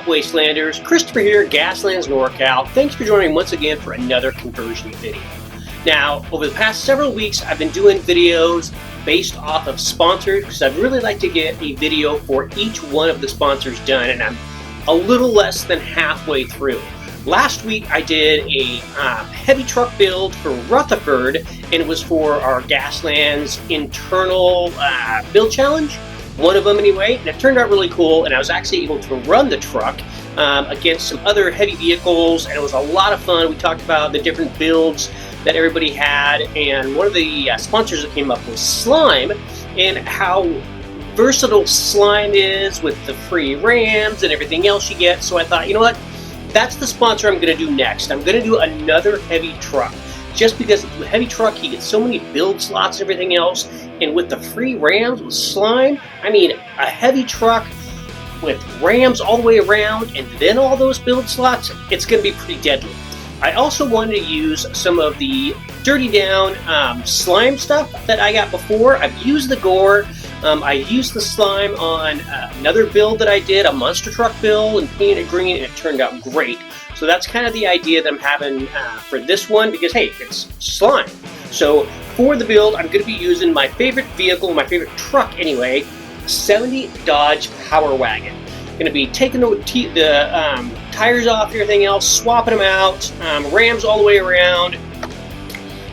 Wastelanders? Christopher here, Gaslands, NorCal. Thanks for joining once again for another conversion video. Now, over the past several weeks, I've been doing videos based off of sponsors because I'd really like to get a video for each one of the sponsors done, and I'm a little less than halfway through. Last week I did a heavy truck build for Rutherford, and it was for our Gaslands internal build challenge. One of them anyway, and it turned out really cool, and I was actually able to run the truck against some other heavy vehicles, and it was a lot of fun. We talked about the different builds that everybody had, and one of the sponsors that came up was Slime, and how versatile Slime is with the free rams and everything else you get. So I thought, you know what, that's the sponsor I'm going to do next. I'm going to do another heavy truck, just because with a heavy truck you get so many build slots and everything else, and with the free rams with Slime, I mean, a heavy truck with rams all the way around and then all those build slots, it's going to be pretty deadly. I also wanted to use some of the Dirty Down slime stuff that I got before. I've used the gore. I used the slime on another build that I did, a monster truck build, and painted it green, and it turned out great. So that's kind of the idea that I'm having for this one, because hey, it's slime. So for the build, I'm going to be using my favorite vehicle, my favorite truck anyway, 70 Dodge Power Wagon. Going to be taking the tires off and everything else, swapping them out, rams all the way around.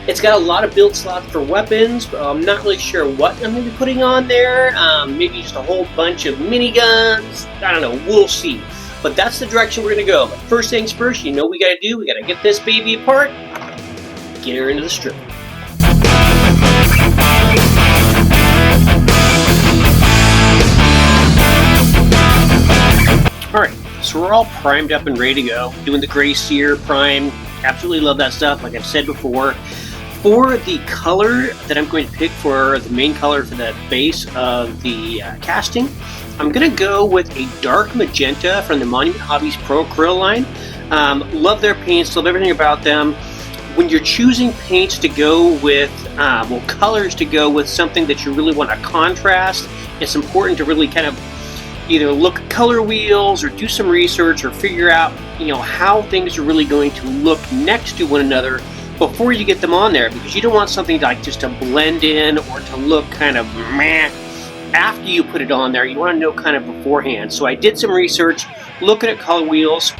It's got a lot of build slots for weapons, but I'm not really sure what I'm going to be putting on there. Maybe just a whole bunch of miniguns. I don't know, we'll see. But that's the direction we're going to go. But first things first, you know what we got to do? We got to get this baby apart, get her into the strip. Alright, so we're all primed up and ready to go. Doing the gray sear prime. Absolutely love that stuff, like I've said before. For the color that I'm going to pick for the main color for the base of the casting, I'm going to go with a dark magenta from the Monument Hobbies Pro Acryl line. Love their paints, love everything about them. When you're choosing paints to go with, colors to go with something that you really want to contrast, it's important to really kind of either look at color wheels or do some research or figure out, how things are really going to look next to one another before you get them on there, because you don't want something like just to blend in or to look kind of meh after you put it on there. You want to know kind of beforehand. So I did some research looking at color wheels.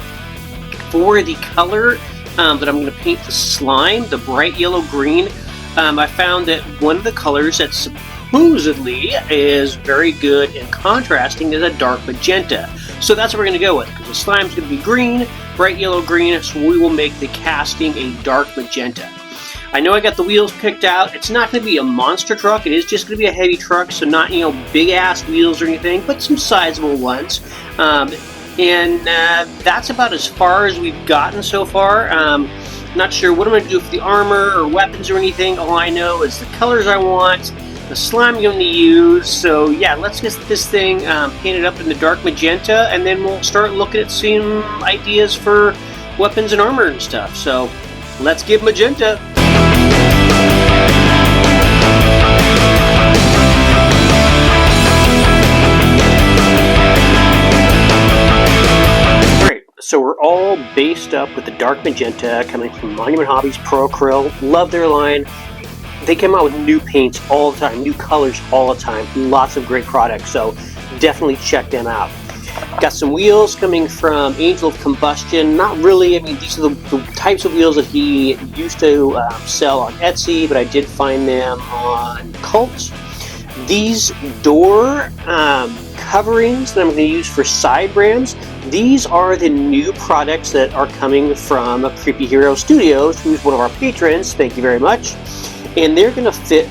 For the color that I'm going to paint the slime, the bright yellow green, I found that one of the colors that's supposedly is very good in contrasting is a dark magenta. So that's what we're going to go with, because the slime's going to be green, bright yellow green, so we will make the casting a dark magenta. I know I got the wheels picked out. It's not going to be a monster truck. It is just going to be a heavy truck, so not, big ass wheels or anything, but some sizable ones. And that's about as far as we've gotten so far. Not sure what I'm going to do for the armor or weapons or anything. All I know is the colors I want, the slime I'm going to use. So yeah, let's get this thing painted up in the dark magenta, and then we'll start looking at some ideas for weapons and armor and stuff. So let's give magenta. Alright, so we're all based up with the dark magenta coming from Monument Hobbies Pro Acryl. Love their line. They come out with new paints all the time, new colors all the time, lots of great products, so definitely check them out. Got some wheels coming from Angel of Combustion. Not really, I mean, these are the types of wheels that he used to sell on Etsy, but I did find them on Cult. These door coverings that I'm going to use for side rams, these are the new products that are coming from Creepy Hero Studios, who's one of our patrons. Thank you very much. And they're going to fit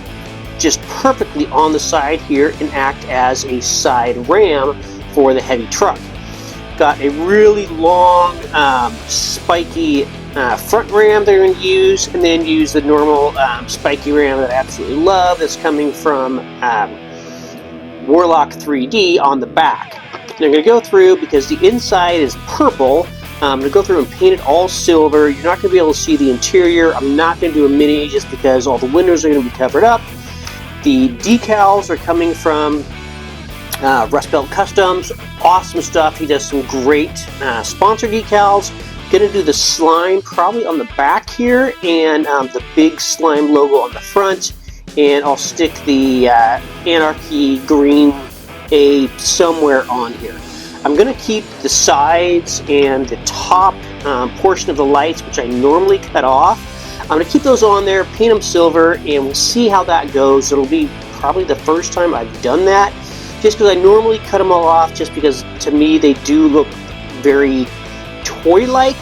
just perfectly on the side here and act as a side ram for the heavy truck. Got a really long, spiky front ram they're going to use, and then use the normal spiky ram that I absolutely love that's coming from Warlock 3D on the back. And I'm going to go through, because the inside is purple, I'm going to go through and paint it all silver. You're not going to be able to see the interior. I'm not going to do a mini just because all the windows are going to be covered up. The decals are coming from Rust Belt Customs, awesome stuff. He does some great sponsor decals. Gonna do the slime probably on the back here, and the big slime logo on the front, and I'll stick the Anarchy green A somewhere on here. I'm gonna keep the sides and the top portion of the lights, which I normally cut off. I'm gonna keep those on there, paint them silver, and we'll see how that goes. It'll be probably the first time I've done that, just because I normally cut them all off, just because to me they do look very toy-like,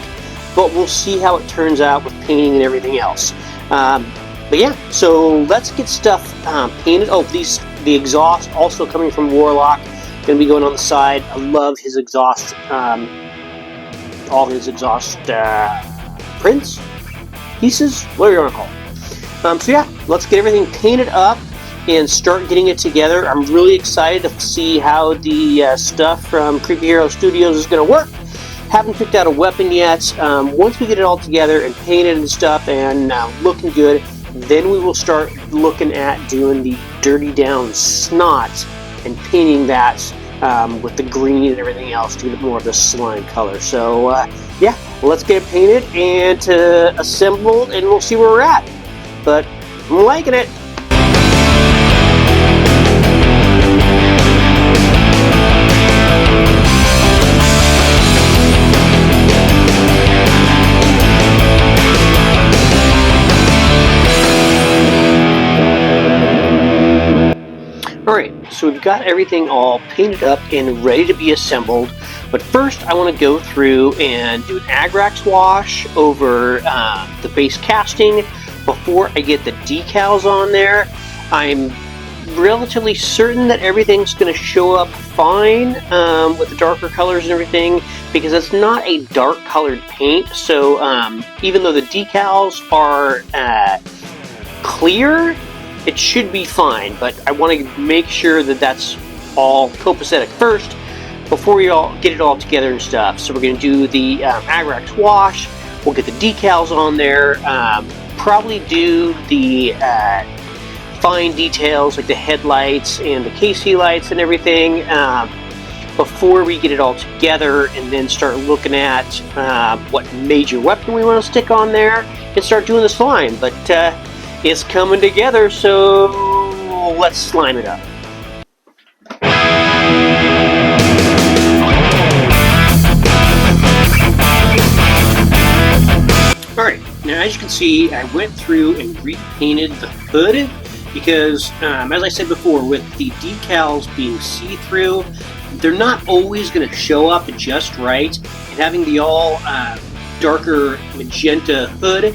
but we'll see how it turns out with painting and everything else. But yeah, so let's get stuff painted. Oh, the exhaust also coming from Warlock, gonna be going on the side. I love his exhaust, all his exhaust prints, pieces, whatever you want to call it. So yeah, let's get everything painted up and start getting it together. I'm really excited to see how the stuff from Creepy Hero Studios is going to work. Haven't picked out a weapon yet. Once we get it all together and painted and stuff and looking good, then we will start looking at doing the Dirty Down Snot and painting that with the green and everything else to get more of the slime color. So yeah, let's get it painted and assembled, and we'll see where we're at. But I'm liking it. Alright, so we've got everything all painted up and ready to be assembled, but first I want to go through and do an Agrax wash over the base casting before I get the decals on there. I'm relatively certain that everything's going to show up fine with the darker colors and everything, because it's not a dark colored paint, so even though the decals are clear, it should be fine, but I want to make sure that that's all copacetic first before we all get it all together and stuff. So we're going to do the Agrax wash, we'll get the decals on there, probably do the fine details like the headlights and the KC lights and everything before we get it all together, and then start looking at what major weapon we want to stick on there and start doing the slime. But it's coming together, so let's slime it up. Alright, now as you can see, I went through and repainted the hood because, as I said before, with the decals being see-through, they're not always going to show up just right. And having the all darker magenta hood,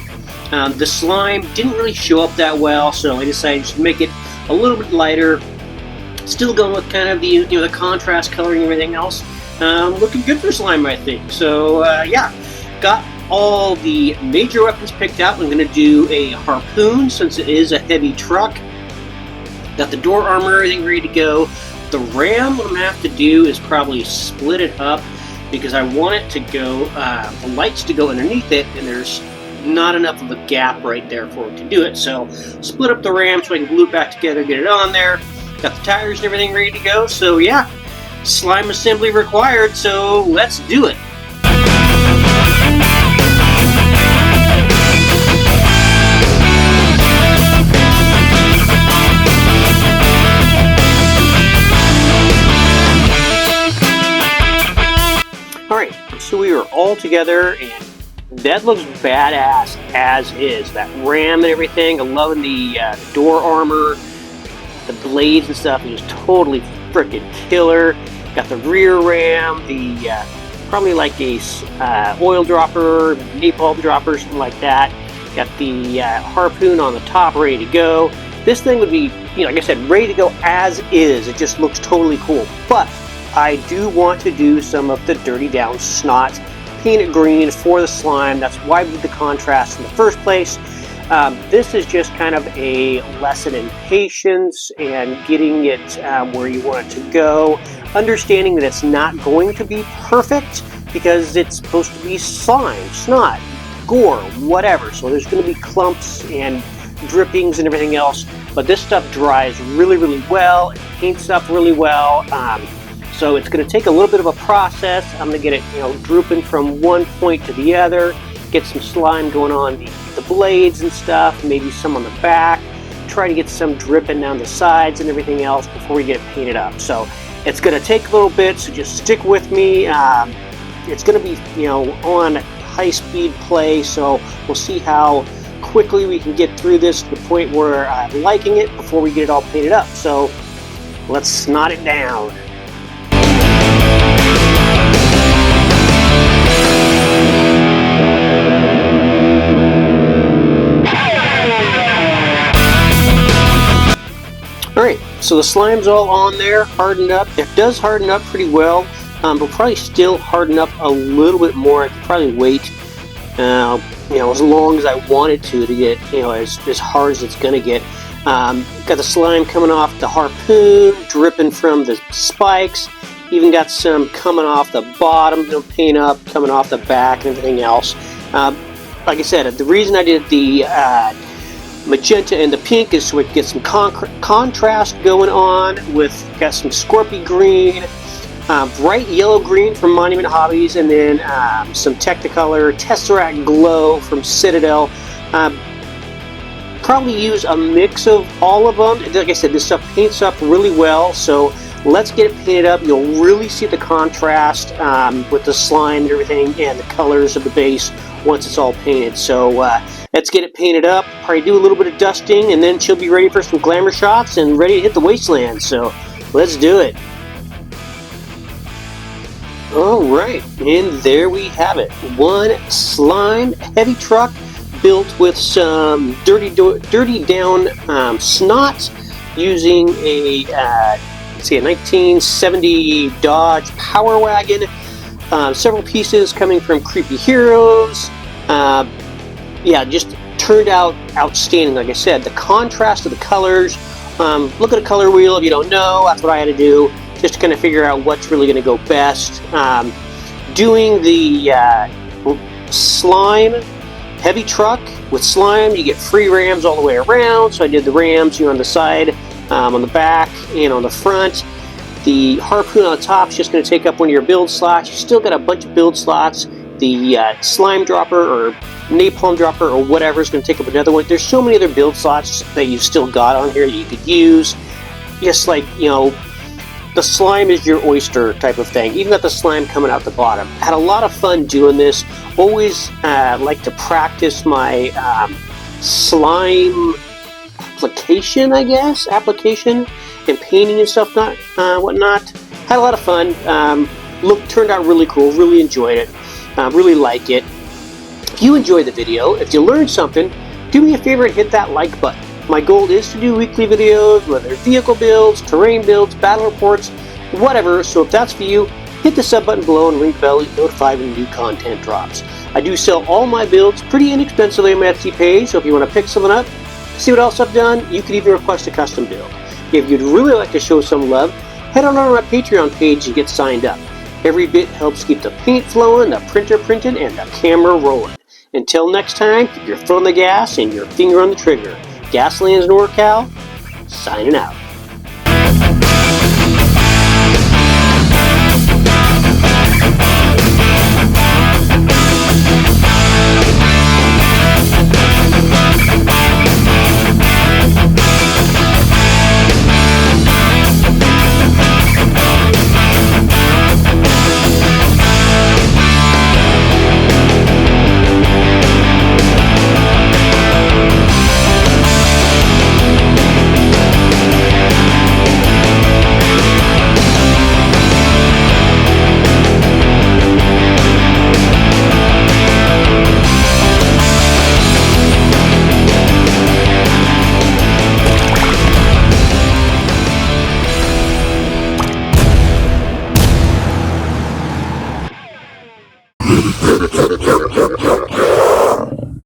the slime didn't really show up that well, so I decided to make it a little bit lighter. Still going with kind of the the contrast coloring and everything else. Looking good for slime, I think. So yeah, got all the major weapons picked out. I'm going to do a harpoon since it is a heavy truck. Got the door armor, everything ready to go. The ram, what I'm going to have to do is probably split it up because I want it to go, the lights to go underneath it, and there's not enough of a gap right there for it to do it. So split up the ram so I can glue it back together, get it on there. Got the tires and everything ready to go. So yeah, slime assembly required, so let's do it. Alright, so we are all together, and that looks badass as is. That ram and everything. I'm loving the door armor, the blades and stuff is totally freaking killer. Got the rear ram, the probably like a oil dropper, napalm dropper, something like that. Got the harpoon on the top, ready to go. This thing would be, like I said, ready to go as is. It just looks totally cool. But I do want to do some of the Dirty Down Snot, paint it green for the slime. That's why we did the contrast in the first place. This is just kind of a lesson in patience and getting it where you want it to go. Understanding that it's not going to be perfect because it's supposed to be slime, snot, gore, whatever. So there's going to be clumps and drippings and everything else. but this stuff dries really, really well. It paints up really well. So it's going to take a little bit of a process. I'm going to get it, drooping from one point to the other, get some slime going on the blades and stuff, maybe some on the back, try to get some dripping down the sides and everything else before we get it painted up. So it's going to take a little bit, so just stick with me. It's going to be, on high-speed play, so we'll see how quickly we can get through this to the point where I'm liking it before we get it all painted up. So let's snot it down. Alright, so the slime's all on there, hardened up. It does harden up pretty well. But probably still harden up a little bit more. I could probably wait, as long as I wanted to get, as hard as it's going to get. Got the slime coming off the harpoon, dripping from the spikes. Even got some coming off the bottom, paint up, coming off the back and everything else. Like I said, the reason I did the magenta and the pink is so we can get some contrast going on with, got some Scorpy green, bright yellow green from Monument Hobbies, and then some Technicolor Tesseract Glow from Citadel. Probably use a mix of all of them. Like I said, this stuff paints up really well, so let's get it painted up. You'll really see the contrast with the slime and everything and the colors of the base once it's all painted. So let's get it painted up, probably do a little bit of dusting, and then she'll be ready for some glamour shots and ready to hit the Wasteland. So let's do it. Alright, and there we have it. One slime heavy truck built with some dirty down snot using a 1970 Dodge Power Wagon. Several pieces coming from Creepy Heroes. Yeah, just turned out outstanding. Like I said, the contrast of the colors. Look at a color wheel if you don't know. That's what I had to do, just to kind of figure out what's really going to go best. Doing the slime heavy truck with slime, you get free rams all the way around. So I did the rams on the side, on the back, and on the front. The harpoon on the top is just going to take up one of your build slots. You still got a bunch of build slots. The slime dropper or napalm dropper or whatever is going to take up another one. There's so many other build slots that you've still got on here that you could use. Just like, the slime is your oyster type of thing. Even got the slime coming out the bottom. Had a lot of fun doing this. Always like to practice my slime application, and painting and stuff, whatnot. Had a lot of fun. Turned out really cool. Really enjoyed it. Really like it. If you enjoyed the video, if you learned something, do me a favor and hit that like button. My goal is to do weekly videos, whether vehicle builds, terrain builds, battle reports, whatever. So if that's for you, hit the sub button below and ring the bell to get notified when new content drops. I do sell all my builds pretty inexpensively on my Etsy page, so if you want to pick something up, see what else I've done, you can even request a custom build. If you'd really like to show some love, head on over to my Patreon page and get signed up. Every bit helps keep the paint flowing, the printer printing, and the camera rolling. Until next time, keep your foot on the gas and your finger on the trigger. Gaslands NorCal, signing out.